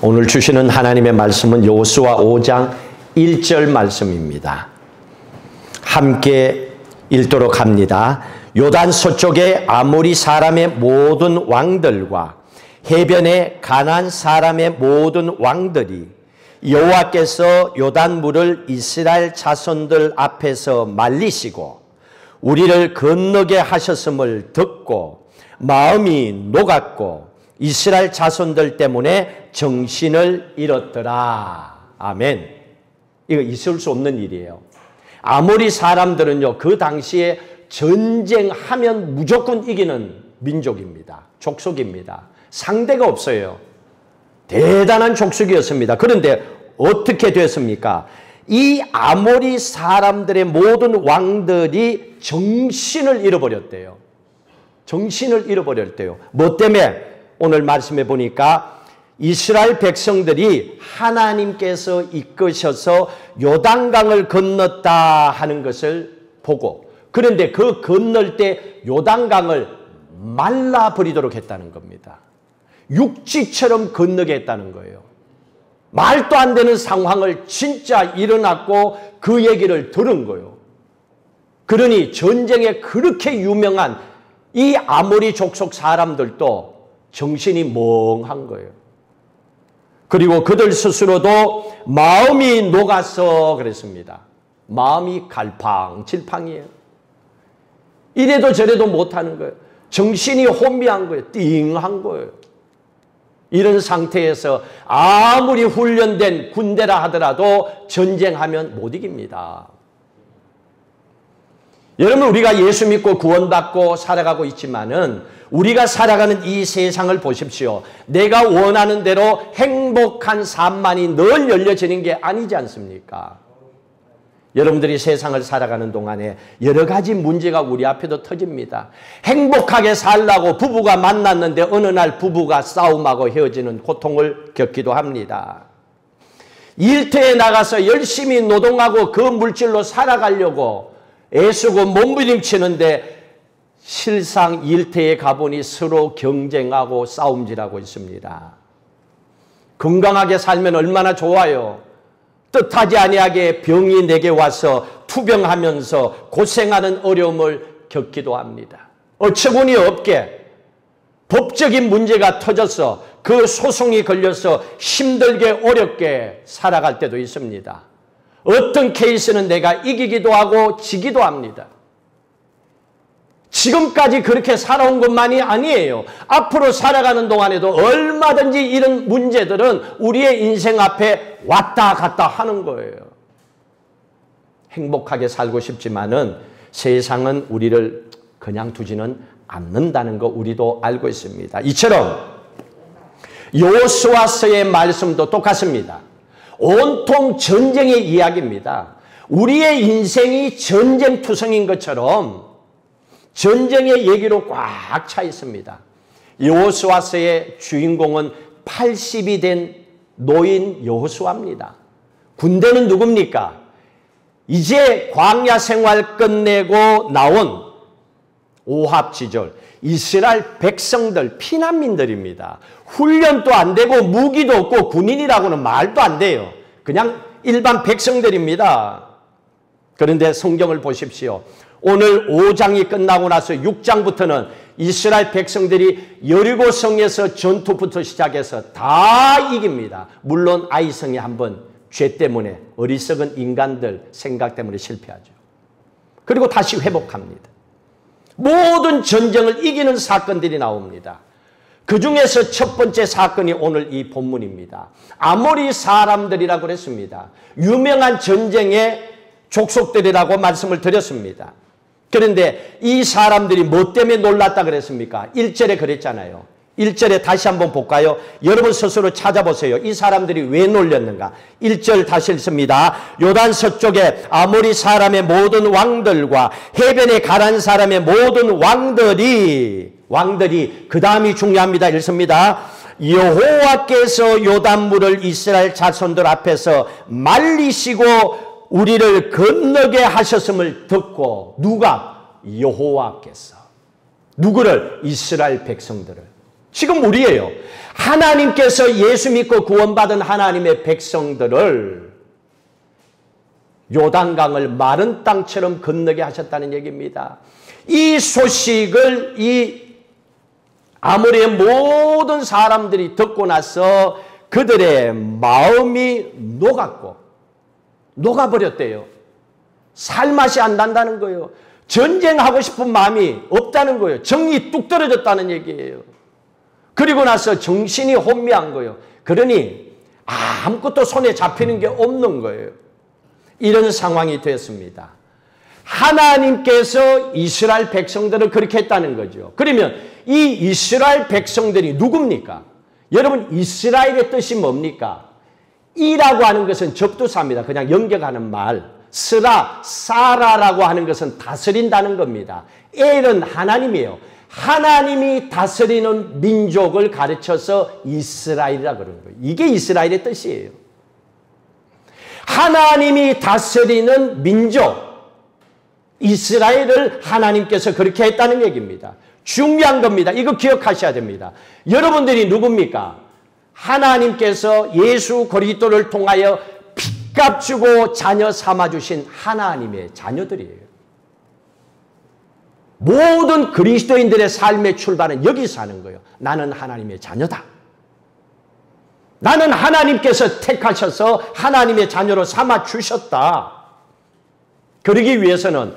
오늘 주시는 하나님의 말씀은 여호수아 5장 1절 말씀입니다. 함께 읽도록 합니다. 요단 서쪽의 아모리 사람의 모든 왕들과 해변의 가나안 사람의 모든 왕들이 여호와께서 요단물을 이스라엘 자손들 앞에서 말리시고 우리를 건너게 하셨음을 듣고 마음이 녹았고 이스라엘 자손들 때문에 정신을 잃었더라. 아멘. 이거 있을 수 없는 일이에요. 아모리 사람들은요, 그 당시에 전쟁하면 무조건 이기는 민족입니다. 족속입니다. 상대가 없어요. 대단한 족속이었습니다. 그런데 어떻게 됐습니까? 이 아모리 사람들의 모든 왕들이 정신을 잃어버렸대요. 정신을 잃어버렸대요. 뭐 때문에? 오늘 말씀해 보니까 이스라엘 백성들이 하나님께서 이끄셔서 요단강을 건넜다 하는 것을 보고, 그런데 그 건널 때 요단강을 말라버리도록 했다는 겁니다. 육지처럼 건너게 했다는 거예요. 말도 안 되는 상황을 진짜 일어났고 그 얘기를 들은 거예요. 그러니 전쟁에 그렇게 유명한 이 아모리 족속 사람들도 정신이 멍한 거예요. 그리고 그들 스스로도 마음이 녹아서 그랬습니다. 마음이 갈팡질팡이에요. 이래도 저래도 못하는 거예요. 정신이 혼미한 거예요. 띵한 거예요. 이런 상태에서 아무리 훈련된 군대라 하더라도 전쟁하면 못 이깁니다. 여러분, 우리가 예수 믿고 구원받고 살아가고 있지만은 우리가 살아가는 이 세상을 보십시오. 내가 원하는 대로 행복한 삶만이 늘 열려지는 게 아니지 않습니까? 여러분들이 세상을 살아가는 동안에 여러 가지 문제가 우리 앞에도 터집니다. 행복하게 살라고 부부가 만났는데 어느 날 부부가 싸움하고 헤어지는 고통을 겪기도 합니다. 일터에 나가서 열심히 노동하고 그 물질로 살아가려고 애쓰고 몸부림치는데 실상 일터에 가보니 서로 경쟁하고 싸움질하고 있습니다. 건강하게 살면 얼마나 좋아요. 뜻하지 아니하게 병이 내게 와서 투병하면서 고생하는 어려움을 겪기도 합니다. 어처구니 없게 법적인 문제가 터져서 그 소송이 걸려서 힘들게 어렵게 살아갈 때도 있습니다. 어떤 케이스는 내가 이기기도 하고 지기도 합니다. 지금까지 그렇게 살아온 것만이 아니에요. 앞으로 살아가는 동안에도 얼마든지 이런 문제들은 우리의 인생 앞에 왔다 갔다 하는 거예요. 행복하게 살고 싶지만은 세상은 우리를 그냥 두지는 않는다는 거 우리도 알고 있습니다. 이처럼 여호수아서의 말씀도 똑같습니다. 온통 전쟁의 이야기입니다. 우리의 인생이 전쟁투성인 것처럼 전쟁의 얘기로 꽉 차 있습니다. 여호수아서의 주인공은 80이 된 노인 여호수아입니다. 군대는 누굽니까? 이제 광야 생활 끝내고 나온 오합지졸 이스라엘 백성들, 피난민들입니다. 훈련도 안 되고 무기도 없고 군인이라고는 말도 안 돼요. 그냥 일반 백성들입니다. 그런데 성경을 보십시오. 오늘 5장이 끝나고 나서 6장부터는 이스라엘 백성들이 여리고성에서 전투부터 시작해서 다 이깁니다. 물론 아이성이 한번 죄 때문에, 어리석은 인간들 생각 때문에 실패하죠. 그리고 다시 회복합니다. 모든 전쟁을 이기는 사건들이 나옵니다. 그 중에서 첫 번째 사건이 오늘 이 본문입니다. 아모리 사람들이라고 그랬습니다. 유명한 전쟁의 족속들이라고 말씀을 드렸습니다. 그런데 이 사람들이 뭐 때문에 놀랐다 그랬습니까? 1절에 그랬잖아요. 1절에 다시 한번 볼까요? 여러분 스스로 찾아보세요. 이 사람들이 왜 놀렸는가? 1절 다시 읽습니다. 요단 서쪽에 아모리 사람의 모든 왕들과 해변에 가나안 사람의 모든 왕들이 그 다음이 중요합니다. 읽습니다. 여호와께서 요단물을 이스라엘 자손들 앞에서 말리시고 우리를 건너게 하셨음을 듣고, 누가? 여호와께서. 누구를? 이스라엘 백성들을. 지금 우리예요. 하나님께서 예수 믿고 구원받은 하나님의 백성들을 요단강을 마른 땅처럼 건너게 하셨다는 얘기입니다. 이 소식을 이 아모리의 모든 사람들이 듣고 나서 그들의 마음이 녹아버렸대요. 살맛이 안 난다는 거예요. 전쟁하고 싶은 마음이 없다는 거예요. 정이 뚝 떨어졌다는 얘기예요. 그리고 나서 정신이 혼미한 거예요. 그러니 아무것도 손에 잡히는 게 없는 거예요. 이런 상황이 됐습니다. 하나님께서 이스라엘 백성들을 그렇게 했다는 거죠. 그러면 이 이스라엘 백성들이 누굽니까? 여러분, 이스라엘의 뜻이 뭡니까? 이라고 하는 것은 접두사입니다. 그냥 연결하는 말. 사라라고 하는 것은 다스린다는 겁니다. 엘은 하나님이에요. 하나님이 다스리는 민족을 가르쳐서 이스라엘이라고 그러는 거예요. 이게 이스라엘의 뜻이에요. 하나님이 다스리는 민족, 이스라엘을 하나님께서 그렇게 했다는 얘기입니다. 중요한 겁니다. 이거 기억하셔야 됩니다. 여러분들이 누굽니까? 하나님께서 예수 그리스도를 통하여 핏값 주고 자녀 삼아주신 하나님의 자녀들이에요. 모든 그리스도인들의 삶의 출발은 여기서 하는 거예요. 나는 하나님의 자녀다. 나는 하나님께서 택하셔서 하나님의 자녀로 삼아주셨다. 그러기 위해서는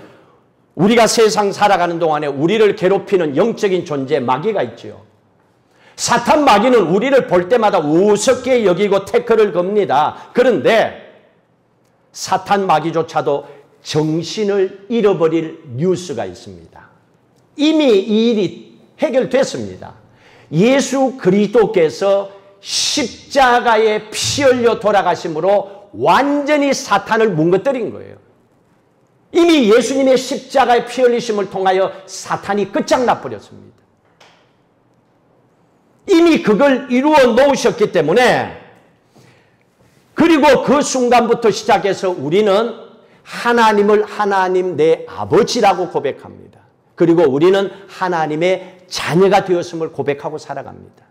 우리가 세상 살아가는 동안에 우리를 괴롭히는 영적인 존재 마귀가 있죠. 사탄 마귀는 우리를 볼 때마다 우습게 여기고 태클을 겁니다. 그런데 사탄 마귀조차도 정신을 잃어버릴 뉴스가 있습니다. 이미 이 일이 해결됐습니다. 예수 그리스도께서 십자가에 피 흘려 돌아가심으로 완전히 사탄을 뭉거뜨린 거예요. 이미 예수님의 십자가의 피 흘리심을 통하여 사탄이 끝장나 버렸습니다. 이미 그걸 이루어 놓으셨기 때문에, 그리고 그 순간부터 시작해서 우리는 하나님을 하나님 내 아버지라고 고백합니다. 그리고 우리는 하나님의 자녀가 되었음을 고백하고 살아갑니다.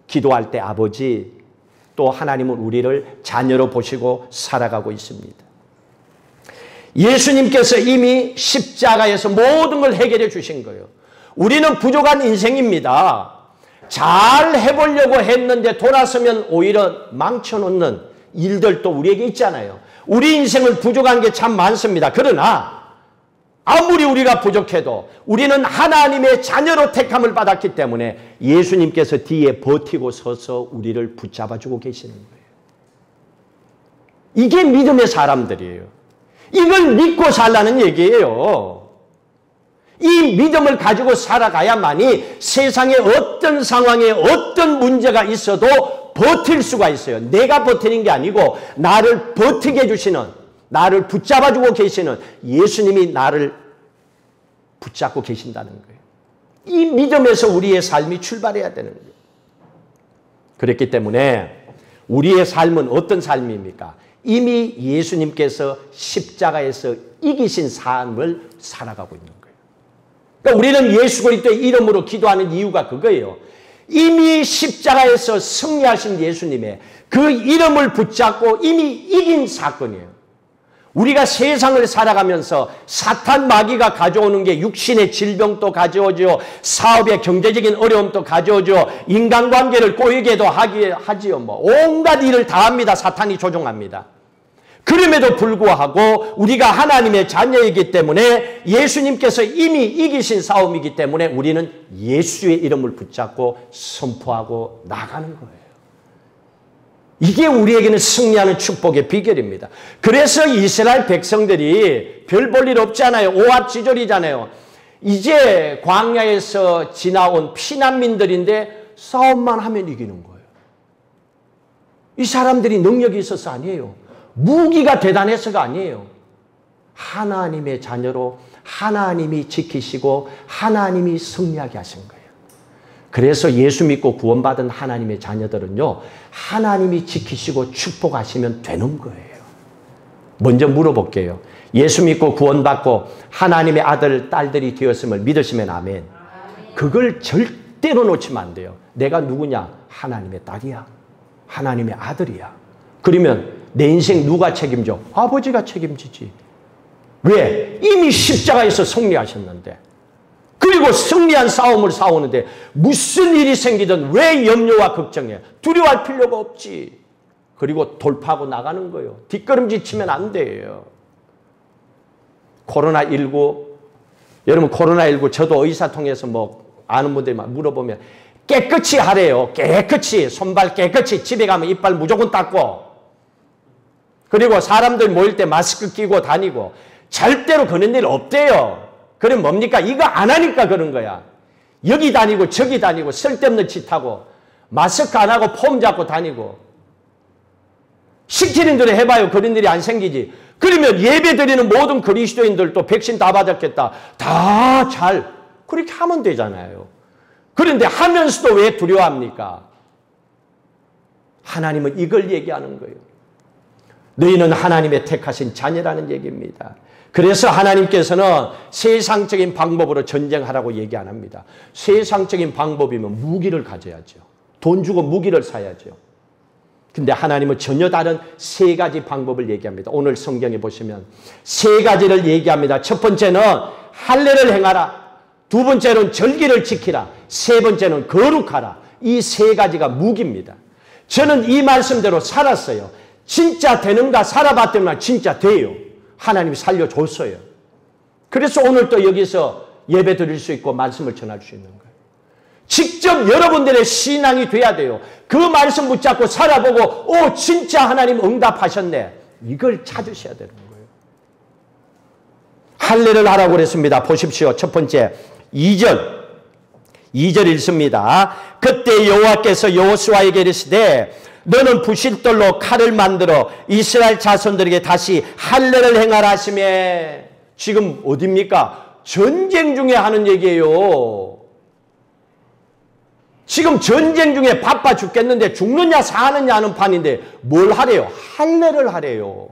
기도할 때 아버지, 또 하나님은 우리를 자녀로 보시고 살아가고 있습니다. 예수님께서 이미 십자가에서 모든 걸 해결해 주신 거예요. 우리는 부족한 인생입니다. 잘 해보려고 했는데 돌아서면 오히려 망쳐놓는 일들도 우리에게 있잖아요. 우리 인생은 부족한 게 참 많습니다. 그러나 아무리 우리가 부족해도 우리는 하나님의 자녀로 택함을 받았기 때문에 예수님께서 뒤에 버티고 서서 우리를 붙잡아주고 계시는 거예요. 이게 믿음의 사람들이에요. 이걸 믿고 살라는 얘기예요. 이 믿음을 가지고 살아가야만이 세상에 어떤 상황에 어떤 문제가 있어도 버틸 수가 있어요. 내가 버티는 게 아니고 나를 버티게 해주시는, 나를 붙잡아주고 계시는 예수님이 나를 붙잡고 계신다는 거예요. 이 믿음에서 우리의 삶이 출발해야 되는 거예요. 그렇기 때문에 우리의 삶은 어떤 삶입니까? 이미 예수님께서 십자가에서 이기신 삶을 살아가고 있는 거예요. 그러니까 우리는 예수 그리스도의 이름으로 기도하는 이유가 그거예요. 이미 십자가에서 승리하신 예수님의 그 이름을 붙잡고 이미 이긴 사건이에요. 우리가 세상을 살아가면서 사탄 마귀가 가져오는 게 육신의 질병도 가져오죠. 사업의 경제적인 어려움도 가져오죠. 인간관계를 꼬이게도 하지요. 온갖 일을 다 합니다. 사탄이 조종합니다. 그럼에도 불구하고 우리가 하나님의 자녀이기 때문에 예수님께서 이미 이기신 싸움이기 때문에 우리는 예수의 이름을 붙잡고 선포하고 나가는 거예요. 이게 우리에게는 승리하는 축복의 비결입니다. 그래서 이스라엘 백성들이 별 볼 일 없잖아요. 오합지졸이잖아요. 이제 광야에서 지나온 피난민들인데 싸움만 하면 이기는 거예요. 이 사람들이 능력이 있어서 아니에요. 무기가 대단해서가 아니에요. 하나님의 자녀로 하나님이 지키시고 하나님이 승리하게 하신 거예요. 그래서 예수 믿고 구원받은 하나님의 자녀들은요, 하나님이 지키시고 축복하시면 되는 거예요. 먼저 물어볼게요. 예수 믿고 구원받고 하나님의 아들, 딸들이 되었음을 믿으시면 아멘. 그걸 절대 절대로 놓치면 안 돼요. 내가 누구냐? 하나님의 딸이야. 하나님의 아들이야. 그러면 내 인생 누가 책임져? 아버지가 책임지지. 왜? 이미 십자가에서 승리하셨는데. 그리고 승리한 싸움을 싸우는데 무슨 일이 생기든 왜 염려와 걱정해? 두려워할 필요가 없지. 그리고 돌파하고 나가는 거예요. 뒷걸음질 치면 안 돼요. 코로나19, 여러분 코로나19 저도 의사 통해서 뭐 아는 분들이 막 물어보면 깨끗이 하래요. 깨끗이, 손발 깨끗이, 집에 가면 이빨 무조건 닦고, 그리고 사람들 모일 때 마스크 끼고 다니고, 절대로 그런 일 없대요. 그럼 뭡니까? 이거 안 하니까 그런 거야. 여기 다니고 저기 다니고 쓸데없는 짓 하고 마스크 안 하고 폼 잡고 다니고 시키는 대로 해봐요. 그런 일이 안 생기지. 그러면 예배 드리는 모든 그리스도인들도 백신 다 받았겠다. 다 잘 그렇게 하면 되잖아요. 그런데 하면서도 왜 두려워합니까? 하나님은 이걸 얘기하는 거예요. 너희는 하나님의 택하신 자녀라는 얘기입니다. 그래서 하나님께서는 세상적인 방법으로 전쟁하라고 얘기 안 합니다. 세상적인 방법이면 무기를 가져야죠. 돈 주고 무기를 사야죠. 근데 하나님은 전혀 다른 세 가지 방법을 얘기합니다. 오늘 성경에 보시면 세 가지를 얘기합니다. 첫 번째는 할례를 행하라. 두 번째는 절기를 지키라. 세 번째는 거룩하라. 이 세 가지가 무기입니다. 저는 이 말씀대로 살았어요. 진짜 되는가 살아봤더니 진짜 돼요. 하나님이 살려줬어요. 그래서 오늘 또 여기서 예배 드릴 수 있고 말씀을 전할 수 있는 거예요. 직접 여러분들의 신앙이 돼야 돼요. 그 말씀 붙잡고 살아보고 오 진짜 하나님 응답하셨네. 이걸 찾으셔야 되는 거예요. 할례를 하라고 그랬습니다. 보십시오. 첫 번째 2절 읽습니다. 그때 여호와께서 여호수아에게 이르시되 너는 부싯돌로 칼을 만들어 이스라엘 자손들에게 다시 할례를 행하라 하시매. 지금 어디입니까? 전쟁 중에 하는 얘기예요. 지금 전쟁 중에 바빠 죽겠는데 죽느냐 사느냐 하는 판인데 뭘 하래요? 할례를 하래요.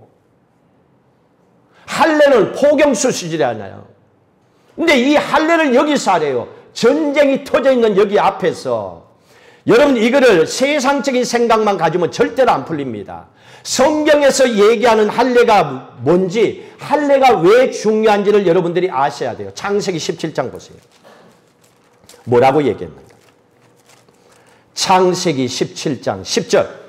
할례는 포경수술이잖아요. 근데 이 할례를 여기서 하래요. 전쟁이 터져 있는 여기 앞에서. 여러분 이거를 세상적인 생각만 가지면 절대로 안 풀립니다. 성경에서 얘기하는 할례가 뭔지, 할례가 왜 중요한지를 여러분들이 아셔야 돼요. 창세기 17장 보세요. 뭐라고 얘기했는가? 창세기 17장 10절.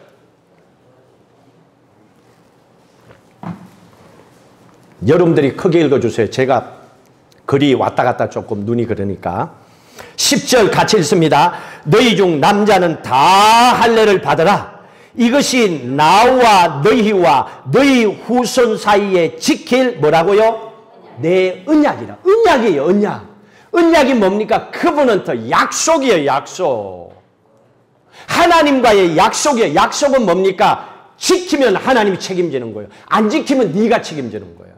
여러분들이 크게 읽어주세요. 제가 글이 왔다 갔다 조금 눈이 그러니까. 10절 같이 읽습니다. 너희 중 남자는 다 할례를 받으라. 이것이 나와 너희와 너희 후손 사이에 지킬 뭐라고요? 내 언약이라. 언약이에요. 언약. 언약이 뭡니까? 그분한테 약속이에요. 약속. 하나님과의 약속이에요. 약속은 뭡니까? 지키면 하나님이 책임지는 거예요. 안 지키면 네가 책임지는 거예요.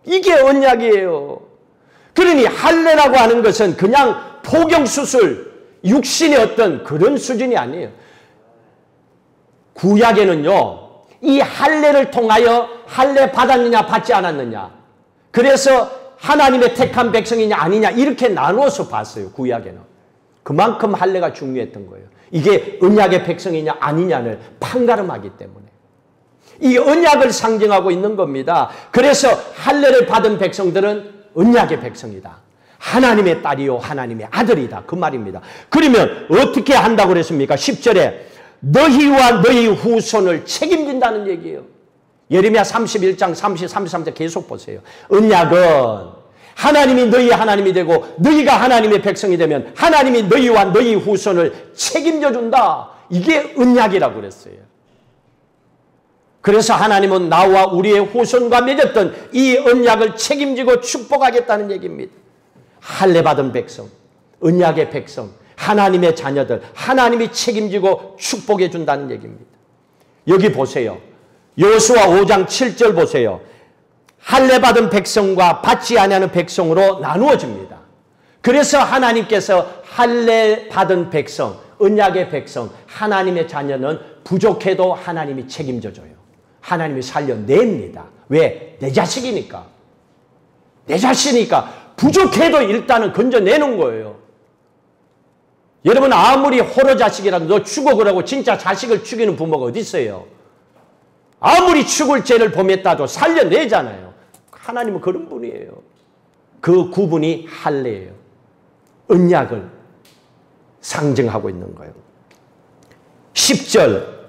이게 언약이에요. 그러니 할례라고 하는 것은 그냥 포경수술, 육신의 어떤 그런 수준이 아니에요. 구약에는요, 이 할례를 통하여 할례 받았느냐 받지 않았느냐, 그래서 하나님의 택한 백성이냐 아니냐 이렇게 나누어서 봤어요. 구약에는. 그만큼 할례가 중요했던 거예요. 이게 언약의 백성이냐 아니냐를 판가름하기 때문에. 이 언약을 상징하고 있는 겁니다. 그래서 할례를 받은 백성들은 언약의 백성이다. 하나님의 딸이요 하나님의 아들이다. 그 말입니다. 그러면 어떻게 한다고 그랬습니까? 10절에 너희와 너희 후손을 책임진다는 얘기예요. 예레미야 31장 30, 33절 계속 보세요. 언약은 하나님이 너희 하나님이 되고 너희가 하나님의 백성이 되면 하나님이 너희와 너희 후손을 책임져 준다. 이게 언약이라고 그랬어요. 그래서 하나님은 나와 우리의 후손과 맺었던 이 언약을 책임지고 축복하겠다는 얘기입니다. 할례 받은 백성, 언약의 백성, 하나님의 자녀들, 하나님이 책임지고 축복해 준다는 얘기입니다. 여기 보세요. 여호수아 5장 7절 보세요. 할례 받은 백성과 받지 아니하는 백성으로 나누어집니다. 그래서 하나님께서 할례 받은 백성, 언약의 백성, 하나님의 자녀는 부족해도 하나님이 책임져 줘요. 하나님이 살려냅니다. 왜? 내 자식이니까. 내 자식이니까 부족해도 일단은 건져내는 거예요. 여러분 아무리 호러 자식이라도 너 죽어 그러고 진짜 자식을 죽이는 부모가 어디 있어요? 아무리 죽을 죄를 범했다도 살려내잖아요. 하나님은 그런 분이에요. 그 구분이 할례예요. 언약을 상징하고 있는 거예요. 10절,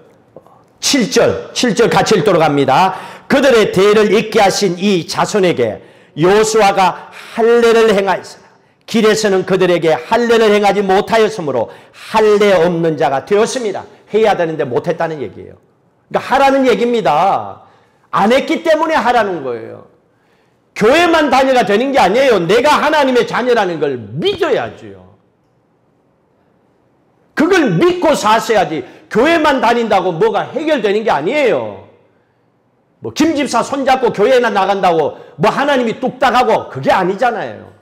7절 같이 읽도록 합니다. 그들의 대를 잇게 하신 이 자손에게 여호수아가 할례를 행하였으나 길에서는 그들에게 할례를 행하지 못하였으므로 할례 없는 자가 되었습니다. 해야 되는데 못했다는 얘기예요. 그러니까 하라는 얘기입니다. 안 했기 때문에 하라는 거예요. 교회만 다녀가 되는 게 아니에요. 내가 하나님의 자녀라는 걸 믿어야죠. 그걸 믿고 사셔야지. 교회만 다닌다고 뭐가 해결되는 게 아니에요. 뭐 김집사 손잡고 교회나 나간다고 뭐 하나님이 뚝딱하고 그게 아니잖아요.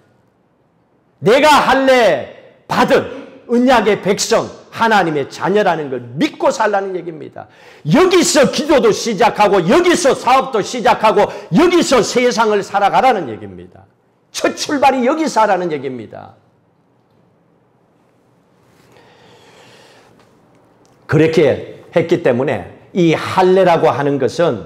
내가 할례 받은 언약의 백성 하나님의 자녀라는 걸 믿고 살라는 얘기입니다. 여기서 기도도 시작하고 여기서 사업도 시작하고 여기서 세상을 살아가라는 얘기입니다. 첫 출발이 여기서 하라는 얘기입니다. 그렇게 했기 때문에 이 할례라고 하는 것은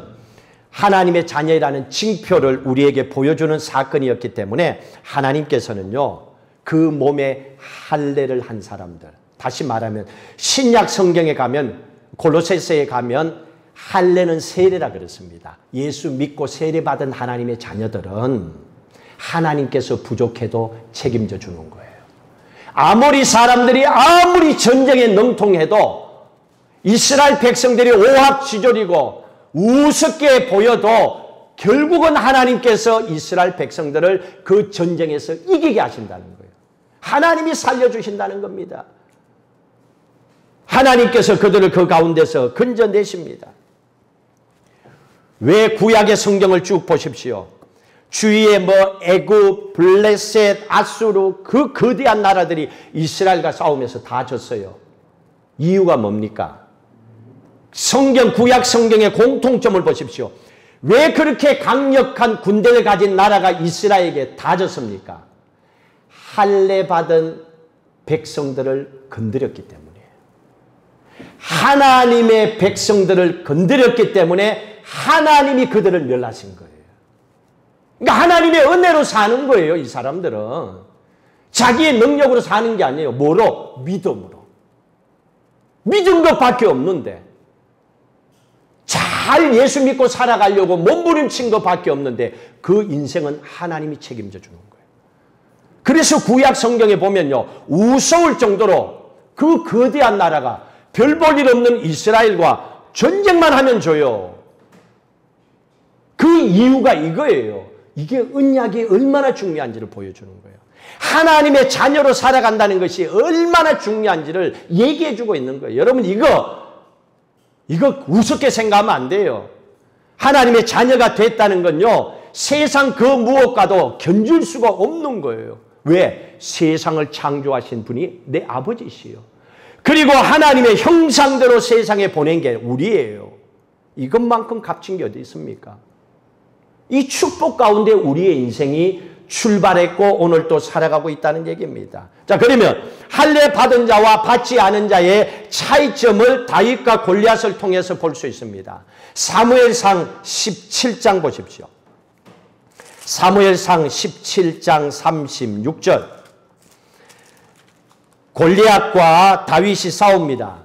하나님의 자녀라는 징표를 우리에게 보여주는 사건이었기 때문에 하나님께서는요, 그 몸에 할례를 한 사람들, 다시 말하면 신약 성경에 가면 골로새서에 가면 할례는 세례라 그랬습니다. 예수 믿고 세례받은 하나님의 자녀들은 하나님께서 부족해도 책임져 주는 거예요. 아무리 사람들이 아무리 전쟁에 능통해도 이스라엘 백성들이 오합지졸이고 우습게 보여도 결국은 하나님께서 이스라엘 백성들을 그 전쟁에서 이기게 하신다는 거예요. 하나님이 살려주신다는 겁니다. 하나님께서 그들을 그 가운데서 건져내십니다. 왜 구약의 성경을 쭉 보십시오. 주위에 뭐 애굽, 블레셋, 아수르 그 거대한 나라들이 이스라엘과 싸우면서 다 졌어요. 이유가 뭡니까? 성경, 구약 성경의 공통점을 보십시오. 왜 그렇게 강력한 군대를 가진 나라가 이스라엘에게 다 졌습니까? 할례 받은 백성들을 건드렸기 때문이에요. 하나님의 백성들을 건드렸기 때문에 하나님이 그들을 멸하신 거예요. 그러니까 하나님의 은혜로 사는 거예요, 이 사람들은. 자기의 능력으로 사는 게 아니에요. 뭐로? 믿음으로. 믿은 것밖에 없는데. 잘 예수 믿고 살아가려고 몸부림친 것밖에 없는데 그 인생은 하나님이 책임져 주는 거예요. 그래서 구약 성경에 보면요, 우스울 정도로 그 거대한 나라가 별 볼 일 없는 이스라엘과 전쟁만 하면 져요. 그 이유가 이거예요. 이게 언약이 얼마나 중요한지를 보여주는 거예요. 하나님의 자녀로 살아간다는 것이 얼마나 중요한지를 얘기해 주고 있는 거예요. 여러분 이거 우습게 생각하면 안 돼요. 하나님의 자녀가 됐다는 건요, 세상 그 무엇과도 견줄 수가 없는 거예요. 왜? 세상을 창조하신 분이 내 아버지시요. 그리고 하나님의 형상대로 세상에 보낸 게 우리예요. 이것만큼 값진 게 어디 있습니까? 이 축복 가운데 우리의 인생이 출발했고 오늘 또 살아가고 있다는 얘기입니다. 자, 그러면 할례 받은 자와 받지 않은 자의 차이점을 다윗과 골리앗을 통해서 볼 수 있습니다. 사무엘상 17장 보십시오. 사무엘상 17장 36절. 골리앗과 다윗이 싸웁니다.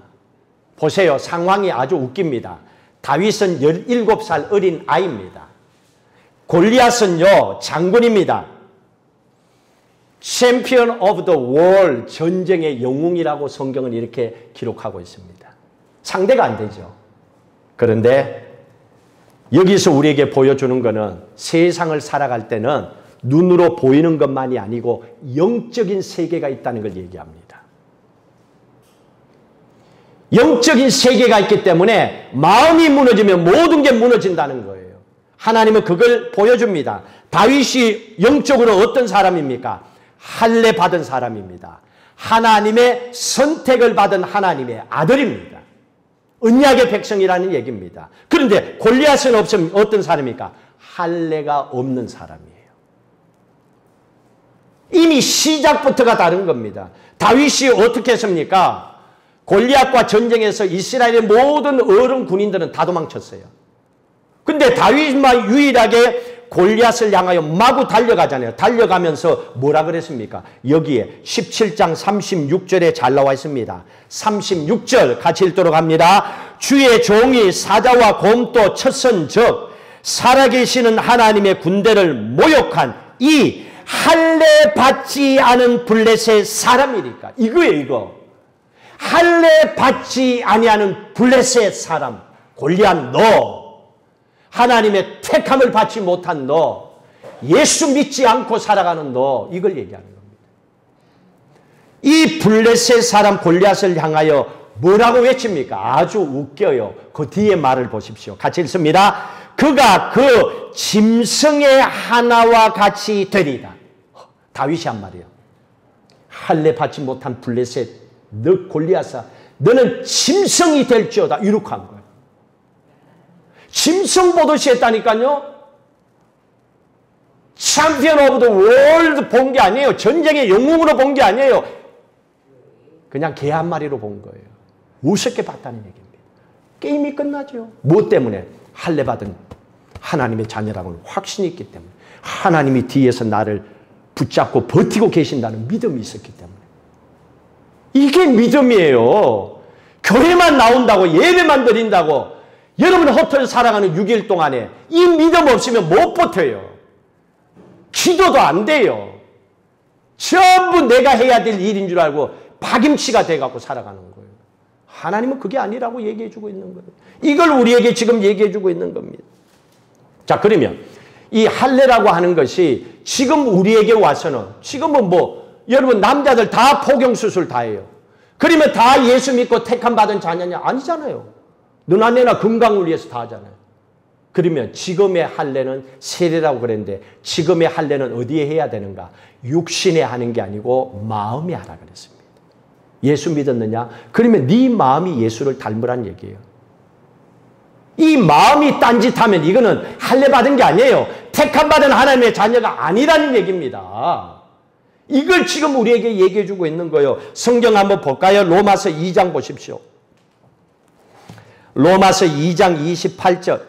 보세요. 상황이 아주 웃깁니다. 다윗은 17살 어린 아이입니다. 골리앗은요, 장군입니다. 챔피언 오브 더 월, 전쟁의 영웅이라고 성경은 이렇게 기록하고 있습니다. 상대가 안 되죠. 그런데 여기서 우리에게 보여주는 것은 세상을 살아갈 때는 눈으로 보이는 것만이 아니고 영적인 세계가 있다는 걸 얘기합니다. 영적인 세계가 있기 때문에 마음이 무너지면 모든 게 무너진다는 거예요. 하나님은 그걸 보여줍니다. 다윗이 영적으로 어떤 사람입니까? 할례 받은 사람입니다. 하나님의 선택을 받은 하나님의 아들입니다. 언약의 백성이라는 얘기입니다. 그런데 골리앗은 없으면 어떤 사람입니까? 할례가 없는 사람이에요. 이미 시작부터가 다른 겁니다. 다윗이 어떻게 했습니까? 골리앗과 전쟁에서 이스라엘의 모든 어른 군인들은 다 도망쳤어요. 근데 다윗만 유일하게 골리앗을 향하여 마구 달려가잖아요. 달려가면서 뭐라 그랬습니까? 여기에 17장 36절에 잘 나와 있습니다. 36절 같이 읽도록 합니다. 주의 종이 사자와 곰도 쳤은즉 살아계시는 하나님의 군대를 모욕한 이 할례 받지 않은 블레셋 사람이니까. 이거예요, 이거. 할례 받지 아니하는 블레셋 사람. 골리앗 너. 하나님의 택함을 받지 못한 너, 예수 믿지 않고 살아가는 너, 이걸 얘기하는 겁니다. 이 블레셋 사람 골리앗을 향하여 뭐라고 외칩니까? 아주 웃겨요. 그 뒤에 말을 보십시오. 같이 읽습니다. 그가 그 짐승의 하나와 같이 되리다. 다윗이 한 말이에요. 할례 받지 못한 블레셋, 너 골리앗아, 너는 짐승이 될지어다. 이렇게 한 거예요. 짐승 보듯이 했다니까요. 챔피언 오브 더 월드 본 게 아니에요. 전쟁의 영웅으로 본 게 아니에요. 그냥 개 한 마리로 본 거예요. 우습게 봤다는 얘기입니다. 게임이 끝나죠. 무엇 때문에? 할례 받은 하나님의 자녀라고는 확신이 있기 때문에, 하나님이 뒤에서 나를 붙잡고 버티고 계신다는 믿음이 있었기 때문에. 이게 믿음이에요. 교회만 나온다고, 예배만 드린다고 여러분 헛헛 살아가는 6일 동안에 이 믿음 없으면 못 버텨요. 기도도 안 돼요. 전부 내가 해야 될 일인 줄 알고 박임치가 돼갖고 살아가는 거예요. 하나님은 그게 아니라고 얘기해주고 있는 거예요. 이걸 우리에게 지금 얘기해주고 있는 겁니다. 자, 그러면 이 할례라고 하는 것이 지금 우리에게 와서는, 지금은 뭐 여러분 남자들 다 포경수술 다 해요. 그러면 다 예수 믿고 택함 받은 자녀냐? 아니잖아요. 너나 내나 건강을 위해서 다 하잖아요. 그러면 지금의 할례는 세례라고 그랬는데 지금의 할례는 어디에 해야 되는가? 육신에 하는 게 아니고 마음에 하라 그랬습니다. 예수 믿었느냐? 그러면 네 마음이 예수를 닮으란 얘기예요. 이 마음이 딴짓하면 이거는 할례 받은 게 아니에요. 택함 받은 하나님의 자녀가 아니라는 얘기입니다. 이걸 지금 우리에게 얘기해 주고 있는 거예요. 성경 한번 볼까요? 로마서 2장 보십시오. 로마서 2장 28절.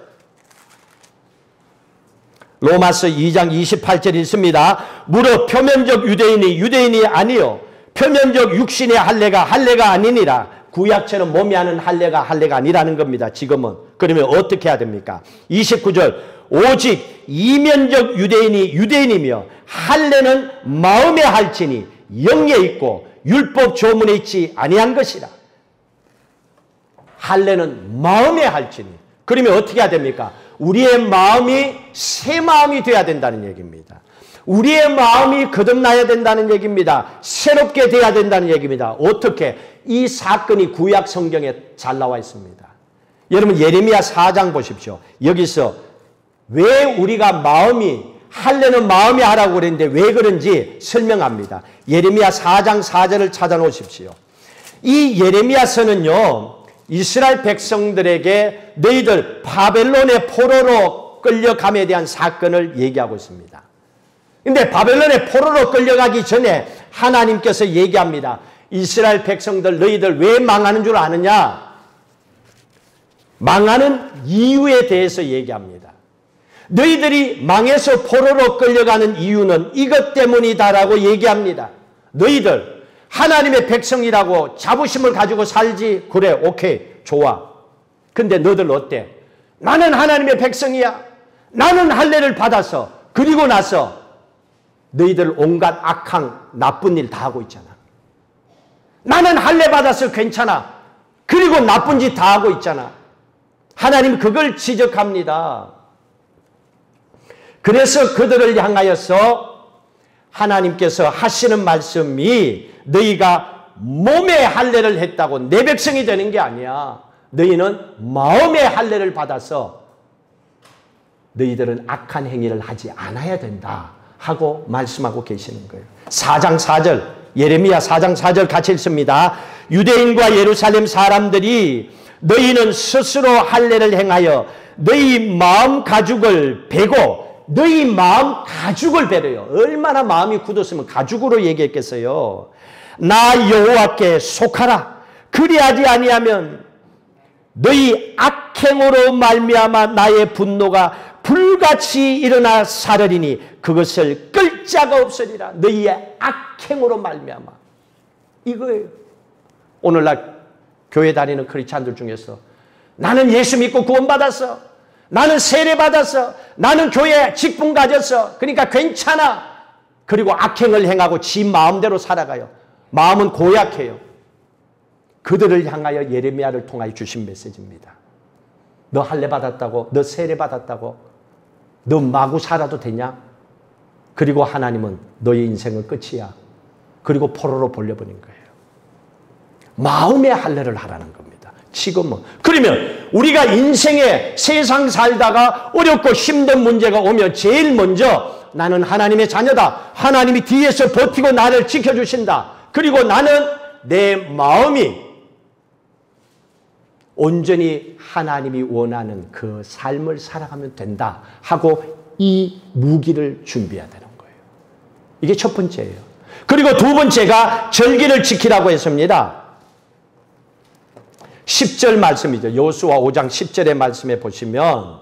로마서 2장 28절 있습니다. 무릇 표면적 유대인이 아니요 표면적 육신의 할례가 아니니라. 구약처럼 몸이 하는 할례가 아니라는 겁니다. 지금은. 그러면 어떻게 해야 됩니까? 29절. 오직 이면적 유대인이며 할례는 마음에 할지니 영에 있고 율법 조문에 있지 아니한 것이라. 할례는 마음에 할지니. 그러면 어떻게 해야 됩니까? 우리의 마음이 새 마음이 돼야 된다는 얘기입니다. 우리의 마음이 거듭나야 된다는 얘기입니다. 새롭게 돼야 된다는 얘기입니다. 어떻게? 이 사건이 구약 성경에 잘 나와 있습니다. 여러분 예레미야 4장 보십시오. 여기서 왜 우리가 할례는 마음이 하라고 그랬는데 왜 그런지 설명합니다. 예레미야 4장 4절을 찾아놓으십시오. 이 예레미야서는요, 이스라엘 백성들에게 너희들 바벨론의 포로로 끌려감에 대한 사건을 얘기하고 있습니다. 근데 바벨론의 포로로 끌려가기 전에 하나님께서 얘기합니다. 이스라엘 백성들 너희들 왜 망하는 줄 아느냐? 망하는 이유에 대해서 얘기합니다. 너희들이 망해서 포로로 끌려가는 이유는 이것 때문이다라고 얘기합니다. 너희들 하나님의 백성이라고 자부심을 가지고 살지? 그래, 오케이, 좋아. 근데 너들 어때? 나는 하나님의 백성이야. 나는 할례를 받아서 그리고 나서 너희들 온갖 악한 나쁜 일 다 하고 있잖아. 나는 할례 받아서 괜찮아. 그리고 나쁜 짓 다 하고 있잖아. 하나님 그걸 지적합니다. 그래서 그들을 향하여서 하나님께서 하시는 말씀이 너희가 몸의 할례를 했다고 내 백성이 되는 게 아니야. 너희는 마음의 할례를 받아서 너희들은 악한 행위를 하지 않아야 된다 하고 말씀하고 계시는 거예요. 4장 4절, 예레미야 4장 4절 같이 읽습니다. 유대인과 예루살렘 사람들이 너희는 스스로 할례를 행하여 너희 마음 가죽을 베고 너희 마음 가죽을 배려요. 얼마나 마음이 굳었으면 가죽으로 얘기했겠어요. 나 여호와께 속하라. 그리하지 아니하면 너희 악행으로 말미암아 나의 분노가 불같이 일어나 사르리니 그것을 끌 자가 없으리라. 너희의 악행으로 말미암아. 이거예요. 오늘날 교회 다니는 크리스찬들 중에서 나는 예수 믿고 구원받았어. 나는 세례받았어. 나는 교회 직분 가졌어. 그러니까 괜찮아. 그리고 악행을 행하고 지 마음대로 살아가요. 마음은 고약해요. 그들을 향하여 예레미야를 통하여 주신 메시지입니다. 너 할례 받았다고? 너 세례 받았다고? 너 마구 살아도 되냐? 그리고 하나님은 너의 인생은 끝이야. 그리고 포로로 벌려버린 거예요. 마음의 할례를 하라는 겁니다. 지금은. 그러면 우리가 인생에 세상 살다가 어렵고 힘든 문제가 오면 제일 먼저 나는 하나님의 자녀다. 하나님이 뒤에서 버티고 나를 지켜주신다. 그리고 나는 내 마음이 온전히 하나님이 원하는 그 삶을 살아가면 된다 하고 이 무기를 준비해야 되는 거예요. 이게 첫 번째예요. 그리고 두 번째가 절기를 지키라고 했습니다. 10절 말씀이죠. 여호수아 5장 10절의 말씀에 보시면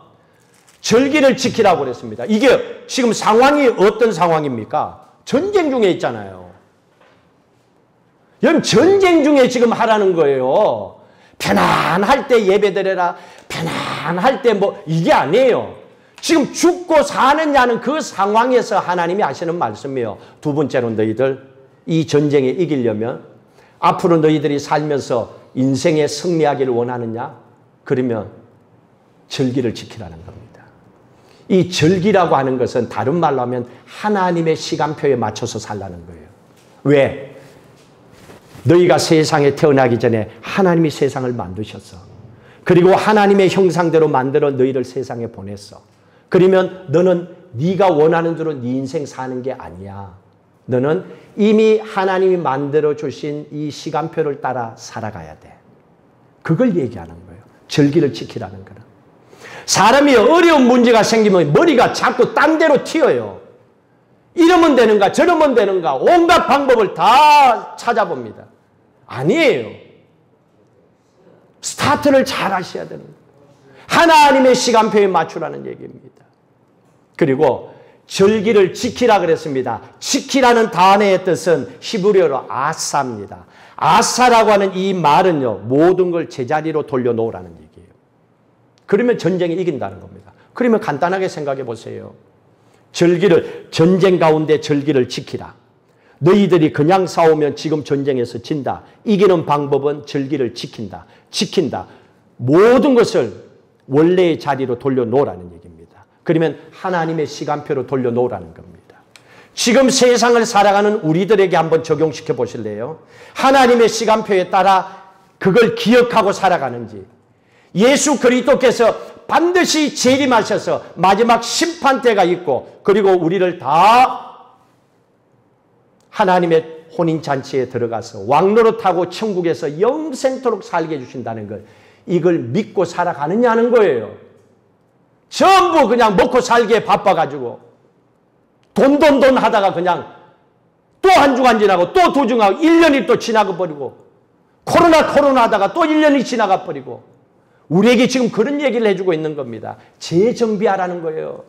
절기를 지키라고 그랬습니다. 이게 지금 상황이 어떤 상황입니까? 전쟁 중에 있잖아요. 여러분 전쟁 중에 지금 하라는 거예요. 편안할 때 예배드려라. 편안할 때 뭐 이게 아니에요. 지금 죽고 사느냐는 그 상황에서 하나님이 하시는 말씀이에요. 두 번째로 너희들 이 전쟁에 이기려면 앞으로 너희들이 살면서 인생에 승리하기를 원하느냐? 그러면 절기를 지키라는 겁니다. 이 절기라고 하는 것은 다른 말로 하면 하나님의 시간표에 맞춰서 살라는 거예요. 왜? 너희가 세상에 태어나기 전에 하나님이 세상을 만드셨어. 그리고 하나님의 형상대로 만들어 너희를 세상에 보냈어. 그러면 너는 네가 원하는 대로 네 인생 사는 게 아니야. 너는 이미 하나님이 만들어 주신 이 시간표를 따라 살아가야 돼. 그걸 얘기하는 거예요. 절기를 지키라는 거는. 사람이 어려운 문제가 생기면 머리가 자꾸 딴 데로 튀어요. 이러면 되는가 저러면 되는가 온갖 방법을 다 찾아봅니다. 아니에요. 스타트를 잘 하셔야 되는 거예요. 하나님의 시간표에 맞추라는 얘기입니다. 그리고 절기를 지키라 그랬습니다. 지키라는 단어의 뜻은 히브리어로 아사입니다. 아사라고 하는 이 말은요, 모든 걸 제자리로 돌려놓으라는 얘기예요. 그러면 전쟁이 이긴다는 겁니다. 그러면 간단하게 생각해 보세요. 전쟁 가운데 절기를 지키라. 너희들이 그냥 싸우면 지금 전쟁에서 진다. 이기는 방법은 절기를 지킨다. 모든 것을 원래의 자리로 돌려놓으라는 얘기입니다. 그러면 하나님의 시간표로 돌려놓으라는 겁니다. 지금 세상을 살아가는 우리들에게 한번 적용시켜 보실래요? 하나님의 시간표에 따라 그걸 기억하고 살아가는지. 예수 그리스도께서 반드시 재림하셔서 마지막 심판 때가 있고 그리고 우리를 다 하나님의 혼인잔치에 들어가서 왕노릇하고 천국에서 영생토록 살게 해주신다는 걸 이걸 믿고 살아가느냐는 거예요. 전부 그냥 먹고 살기에 바빠가지고 돈 하다가 그냥 또 한 주간 지나고 또 두 주간 1년이 또 지나가 버리고 코로나 하다가 또 1년이 지나가 버리고 우리에게 지금 그런 얘기를 해주고 있는 겁니다. 재정비하라는 거예요.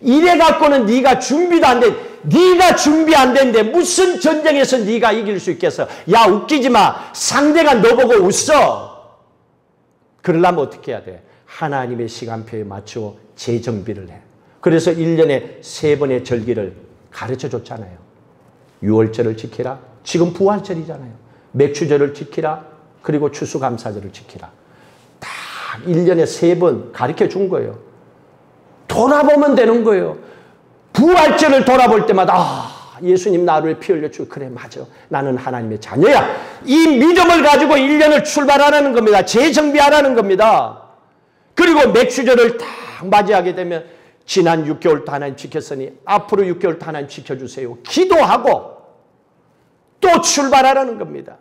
이래 갖고는 네가 준비도 안 돼. 네가 준비 안 된데 무슨 전쟁에서 네가 이길 수 있겠어. 야 웃기지 마. 상대가 너보고 웃어. 그러려면 어떻게 해야 돼? 하나님의 시간표에 맞추어 재정비를 해. 그래서 1년에 3번의 절기를 가르쳐 줬잖아요. 유월절을 지키라. 지금 부활절이잖아요. 맥추절을 지키라. 그리고 추수감사절을 지키라. 딱 1년에 3번 가르쳐 준 거예요. 돌아보면 되는 거예요. 부활절을 돌아볼 때마다 예수님 나를 피 흘려 주고 그래 맞아. 나는 하나님의 자녀야. 이 믿음을 가지고 1년을 출발하라는 겁니다. 재정비하라는 겁니다. 그리고 맥추절을 딱 맞이하게 되면 지난 6개월 도 하나님 지켰으니 앞으로 6개월 도 하나님 지켜주세요. 기도하고 또 출발하라는 겁니다.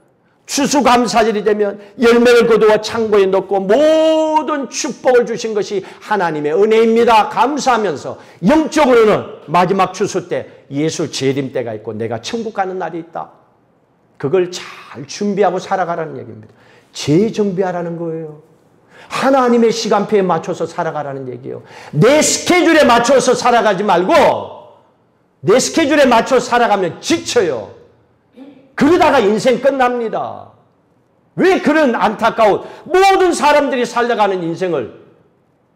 추수감사절이 되면 열매를 거두어 창고에 넣고 모든 축복을 주신 것이 하나님의 은혜입니다. 감사하면서 영적으로는 마지막 추수 때 예수 재림 때가 있고 내가 천국 가는 날이 있다. 그걸 잘 준비하고 살아가라는 얘기입니다. 재정비하라는 거예요. 하나님의 시간표에 맞춰서 살아가라는 얘기예요. 내 스케줄에 맞춰서 살아가지 말고 내 스케줄에 맞춰서 살아가면 지쳐요. 그러다가 인생 끝납니다. 왜 그런 안타까운 모든 사람들이 살아가는 인생을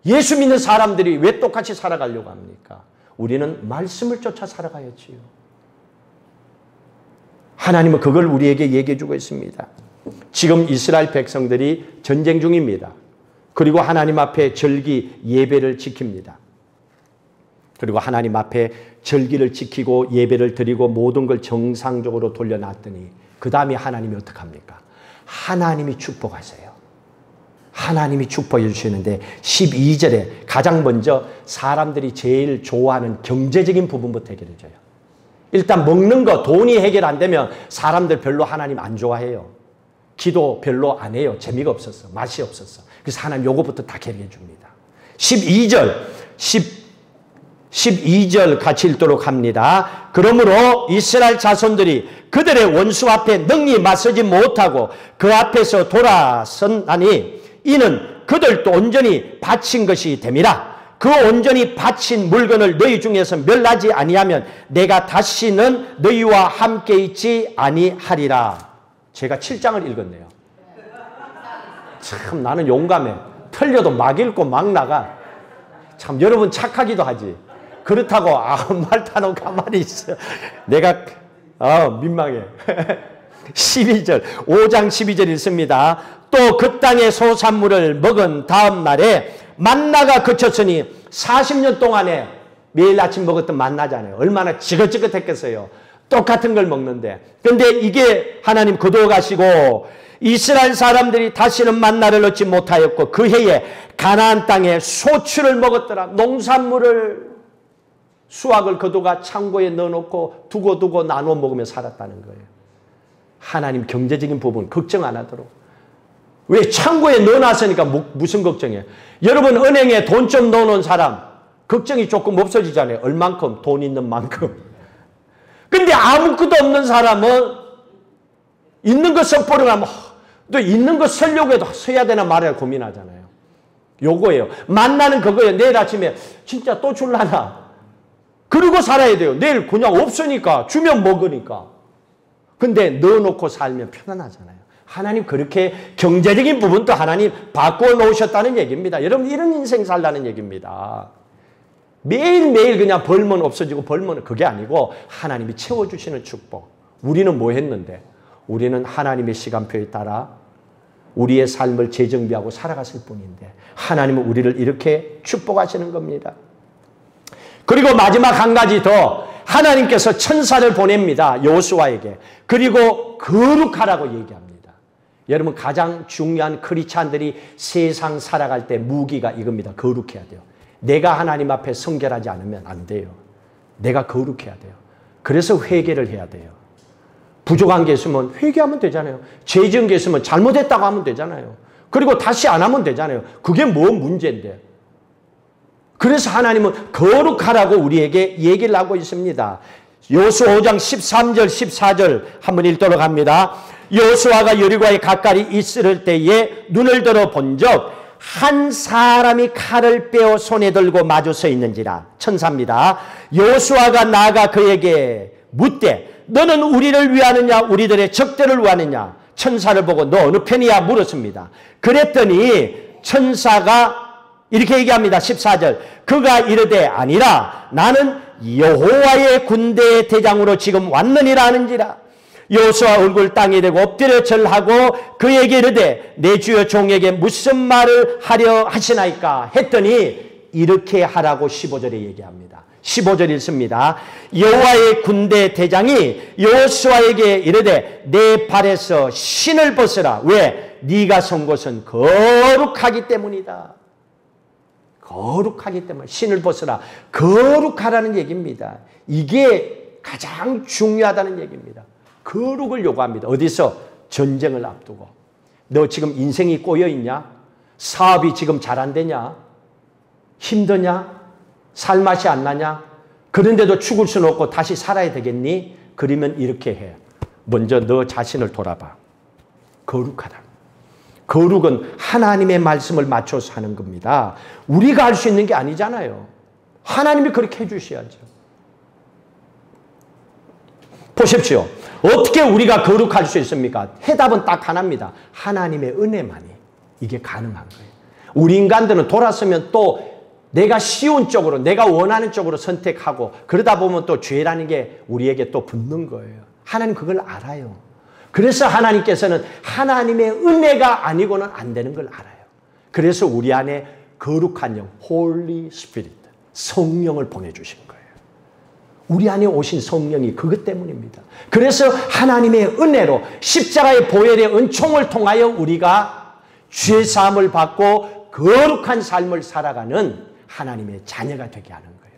예수 믿는 사람들이 왜 똑같이 살아가려고 합니까? 우리는 말씀을 쫓아 살아가야지요. 하나님은 그걸 우리에게 얘기해 주고 있습니다. 지금 이스라엘 백성들이 전쟁 중입니다. 그리고 하나님 앞에 절기 예배를 지킵니다. 그리고 하나님 앞에 절기를 지키고 예배를 드리고 모든 걸 정상적으로 돌려놨더니 그 다음에 하나님이 어떻게 합니까? 하나님이 축복하세요. 하나님이 축복해 주시는데 12절에 가장 먼저 사람들이 제일 좋아하는 경제적인 부분부터 해결해 줘요. 일단 먹는 거 돈이 해결 안 되면 사람들 별로 하나님 안 좋아해요. 기도 별로 안 해요. 재미가 없었어. 맛이 없었어. 그래서 하나님 요거부터 다 해결해 줍니다. 12절 같이 읽도록 합니다. 그러므로 이스라엘 자손들이 그들의 원수 앞에 능히 맞서지 못하고 그 앞에서 돌아섰나니 이는 그들도 온전히 바친 것이 됨이라. 그 온전히 바친 물건을 너희 중에서 멸하지 아니하면 내가 다시는 너희와 함께 있지 아니하리라. 제가 7장을 읽었네요. 참 나는 용감해. 틀려도 막 읽고 막 나가. 참 여러분 착하기도 하지. 그렇다고 아무 말도 안 하고 가만히 있어. 내가 민망해. 12절 5장 12절 읽습니다. 또 그 땅의 소산물을 먹은 다음 날에 만나가 그쳤으니 40년 동안에 매일 아침 먹었던 만나잖아요. 얼마나 지긋지긋했겠어요. 똑같은 걸 먹는데. 그런데 이게 하나님 거두어가시고 이스라엘 사람들이 다시는 만나를 얻지 못하였고 그 해에 가나안 땅에 소출을 먹었더라. 농산물을 수확을 거두가 창고에 넣어놓고 두고 나눠 먹으며 살았다는 거예요. 하나님 경제적인 부분 걱정 안 하도록. 왜 창고에 넣어놨으니까 무슨 걱정이에요? 여러분 은행에 돈 좀 넣어놓은 사람 걱정이 조금 없어지잖아요. 얼만큼? 돈 있는 만큼. 근데 아무것도 없는 사람은 있는 거 써보려고 하면 또 있는 거 쓰려고 해도 써야 되나 말아야 고민하잖아요. 요거예요. 만나는 그거예요. 내일 아침에 진짜 또 줄라나. 그러고 살아야 돼요. 내일 그냥 없으니까 주면 먹으니까. 근데 넣어놓고 살면 편안하잖아요. 하나님 그렇게 경제적인 부분도 하나님 바꿔 놓으셨다는 얘기입니다. 여러분 이런 인생 살라는 얘기입니다. 매일매일 그냥 벌면 없어지고 벌면 그게 아니고 하나님이 채워주시는 축복. 우리는 뭐 했는데? 우리는 하나님의 시간표에 따라 우리의 삶을 재정비하고 살아갔을 뿐인데 하나님은 우리를 이렇게 축복하시는 겁니다. 그리고 마지막 한 가지 더 하나님께서 천사를 보냅니다. 여호수아에게. 그리고 거룩하라고 얘기합니다. 여러분 가장 중요한 크리스찬들이 세상 살아갈 때 무기가 이겁니다. 거룩해야 돼요. 내가 하나님 앞에 성결하지 않으면 안 돼요. 내가 거룩해야 돼요. 그래서 회개를 해야 돼요. 부족한 게 있으면 회개하면 되잖아요. 죄 지은 게 있으면 잘못했다고 하면 되잖아요. 그리고 다시 안 하면 되잖아요. 그게 뭐 문제인데. 그래서 하나님은 거룩하라고 우리에게 얘기를 하고 있습니다. 여호수아 5장 13절 14절 한번 읽도록 합니다. 여호수아가 여리고에 가까이 있을 때에 눈을 들어 본적 한 사람이 칼을 빼어 손에 들고 마주 서 있는지라. 천사입니다. 여호수아가 나아가 그에게 묻되 너는 우리를 위하느냐 우리들의 적들을 위하느냐. 천사를 보고 너 어느 편이야 물었습니다. 그랬더니 천사가 이렇게 얘기합니다. 14절 그가 이르되 아니라 나는 여호와의 군대의 대장으로 지금 왔느니라 하는지라. 여호수아 얼굴 땅에 대고 엎드려 절하고 그에게 이르되 내 주여 종에게 무슨 말을 하려 하시나이까 했더니 이렇게 하라고 15절에 얘기합니다. 15절 읽습니다. 여호와의 군대 대장이 여호수아에게 이르되 내 발에서 신을 벗으라. 왜? 네가 선 곳은 거룩하기 때문이다. 거룩하기 때문에 신을 벗으라. 거룩하라는 얘기입니다. 이게 가장 중요하다는 얘기입니다. 거룩을 요구합니다. 어디서? 전쟁을 앞두고 너 지금 인생이 꼬여있냐? 사업이 지금 잘 안 되냐? 힘드냐? 살맛이 안 나냐? 그런데도 죽을 수는 없고 다시 살아야 되겠니? 그러면 이렇게 해. 먼저 너 자신을 돌아봐. 거룩하다. 거룩은 하나님의 말씀을 맞춰서 하는 겁니다. 우리가 할 수 있는 게 아니잖아요. 하나님이 그렇게 해주셔야죠. 보십시오. 어떻게 우리가 거룩할 수 있습니까? 해답은 딱 하나입니다. 하나님의 은혜만이 이게 가능한 거예요. 우리 인간들은 돌아서면 또 내가 쉬운 쪽으로, 내가 원하는 쪽으로 선택하고 그러다 보면 또 죄라는 게 우리에게 또 붙는 거예요. 하나님 그걸 알아요. 그래서 하나님께서는 하나님의 은혜가 아니고는 안 되는 걸 알아요. 그래서 우리 안에 거룩한 영, Holy Spirit, 성령을 보내주신 거예요. 우리 안에 오신 성령이 그것 때문입니다. 그래서 하나님의 은혜로 십자가의 보혈의 은총을 통하여 우리가 죄사함을 받고 거룩한 삶을 살아가는 하나님의 자녀가 되게 하는 거예요.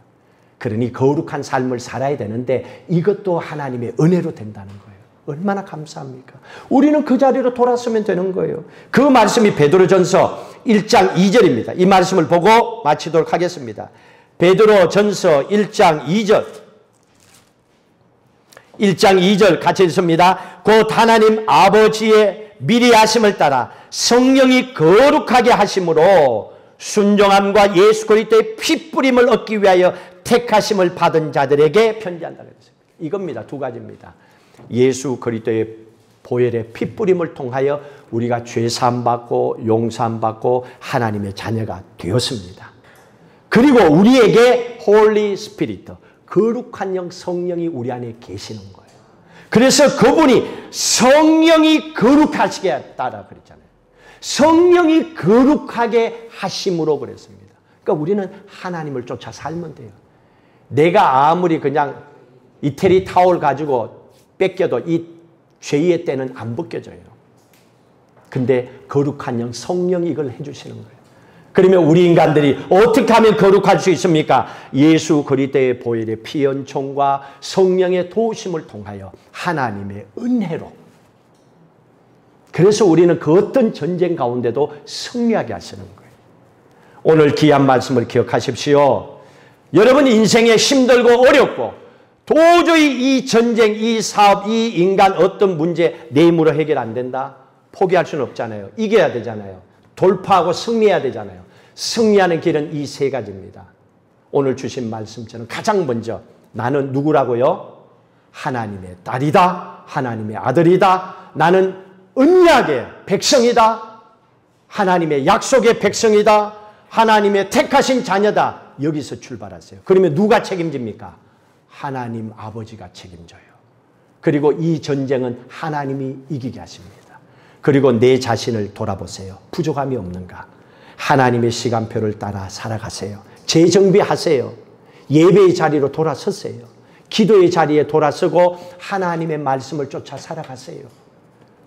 그러니 거룩한 삶을 살아야 되는데 이것도 하나님의 은혜로 된다는 거예요. 얼마나 감사합니까? 우리는 그 자리로 돌아서면 되는 거예요. 그 말씀이 베드로전서 1장 2절입니다. 이 말씀을 보고 마치도록 하겠습니다. 베드로전서 1장 2절. 1장 2절 같이 읽습니다. 곧 하나님 아버지의 미리 하심을 따라 성령이 거룩하게 하심으로 순종함과 예수 그리스도의 피뿌림을 얻기 위하여 택하심을 받은 자들에게 편지한다 그랬습니다. 이겁니다. 두 가지입니다. 예수 그리스도의 보혈의 피뿌림을 통하여 우리가 죄사함 받고 용서함 받고 하나님의 자녀가 되었습니다. 그리고 우리에게 홀리 스피리트, 거룩한 영 성령이 우리 안에 계시는 거예요. 그래서 그분이 성령이 거룩하시게 했다라 그랬잖아요. 성령이 거룩하게 하심으로 그랬습니다. 그러니까 우리는 하나님을 쫓아 살면 돼요. 내가 아무리 그냥 이태리 타올 가지고 뺏겨도 이 죄의 때는 안 벗겨져요. 근데 거룩한 영 성령이 이걸 해주시는 거예요. 그러면 우리 인간들이 어떻게 하면 거룩할 수 있습니까? 예수 그리스도의 보혈의 피연총과 성령의 도우심을 통하여 하나님의 은혜로. 그래서 우리는 그 어떤 전쟁 가운데도 승리하게 하시는 거예요. 오늘 귀한 말씀을 기억하십시오. 여러분 인생에 힘들고 어렵고 도저히 이 전쟁, 이 사업, 이 인간 어떤 문제 내 힘으로 해결 안 된다? 포기할 수는 없잖아요. 이겨야 되잖아요. 돌파하고 승리해야 되잖아요. 승리하는 길은 이 세 가지입니다. 오늘 주신 말씀처럼 가장 먼저 나는 누구라고요? 하나님의 딸이다. 하나님의 아들이다. 나는 언약의 백성이다. 하나님의 약속의 백성이다. 하나님의 택하신 자녀다. 여기서 출발하세요. 그러면 누가 책임집니까? 하나님 아버지가 책임져요. 그리고 이 전쟁은 하나님이 이기게 하십니다. 그리고 내 자신을 돌아보세요. 부족함이 없는가? 하나님의 시간표를 따라 살아가세요. 재정비하세요. 예배의 자리로 돌아서세요. 기도의 자리에 돌아서고 하나님의 말씀을 쫓아 살아가세요.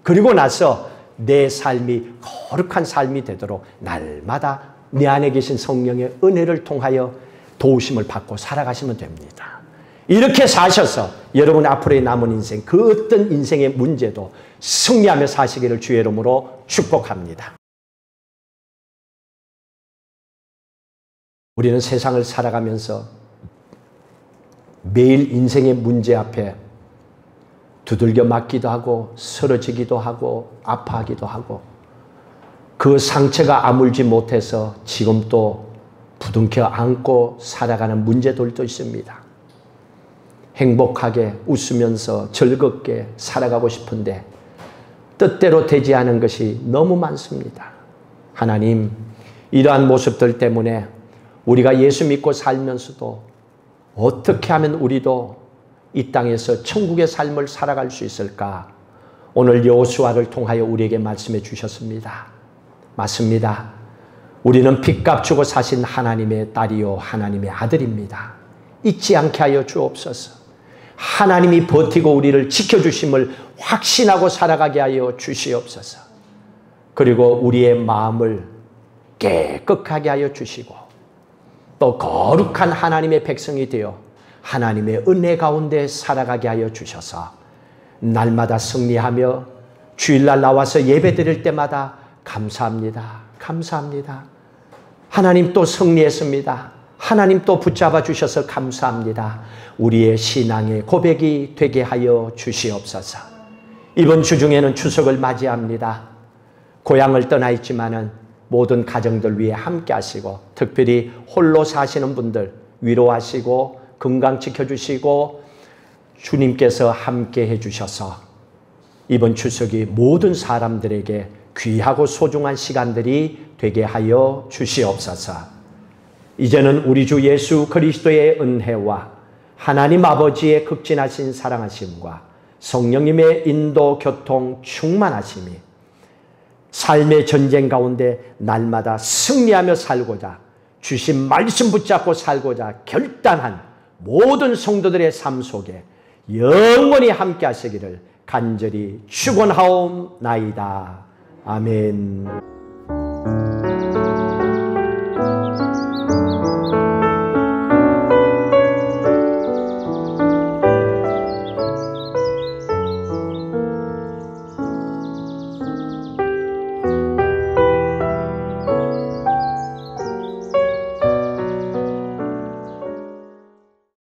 그리고 나서 내 삶이 거룩한 삶이 되도록 날마다 내 안에 계신 성령의 은혜를 통하여 도우심을 받고 살아가시면 됩니다. 이렇게 사셔서 여러분 앞으로의 남은 인생 그 어떤 인생의 문제도 승리하며 사시기를 주의 이름으로 축복합니다. 우리는 세상을 살아가면서 매일 인생의 문제 앞에 두들겨 맞기도 하고 쓰러지기도 하고 아파하기도 하고 그 상처가 아물지 못해서 지금 또 부둥켜 안고 살아가는 문제들도 있습니다. 행복하게 웃으면서 즐겁게 살아가고 싶은데 뜻대로 되지 않은 것이 너무 많습니다. 하나님, 이러한 모습들 때문에 우리가 예수 믿고 살면서도 어떻게 하면 우리도 이 땅에서 천국의 삶을 살아갈 수 있을까? 오늘 여호수아를 통하여 우리에게 말씀해 주셨습니다. 맞습니다. 우리는 핏값 주고 사신 하나님의 딸이요 하나님의 아들입니다. 잊지 않게 하여 주옵소서. 하나님이 버티고 우리를 지켜주심을 확신하고 살아가게 하여 주시옵소서. 그리고 우리의 마음을 깨끗하게 하여 주시고 또 거룩한 하나님의 백성이 되어 하나님의 은혜 가운데 살아가게 하여 주셔서 날마다 승리하며 주일날 나와서 예배 드릴 때마다 감사합니다. 감사합니다. 하나님 또 승리했습니다. 하나님 또 붙잡아 주셔서 감사합니다. 우리의 신앙의 고백이 되게 하여 주시옵소서. 이번 주 중에는 추석을 맞이합니다. 고향을 떠나 있지만은 모든 가정들 위해 함께 하시고, 특별히 홀로 사시는 분들 위로하시고 건강 지켜주시고 주님께서 함께 해주셔서 이번 추석이 모든 사람들에게 귀하고 소중한 시간들이 되게 하여 주시옵소서. 이제는 우리 주 예수 그리스도의 은혜와 하나님 아버지의 극진하신 사랑하심과 성령님의 인도 교통 충만하심이 삶의 전쟁 가운데 날마다 승리하며 살고자, 주신 말씀 붙잡고 살고자 결단한 모든 성도들의 삶 속에 영원히 함께 하시기를 간절히 축원하옵나이다. 아멘.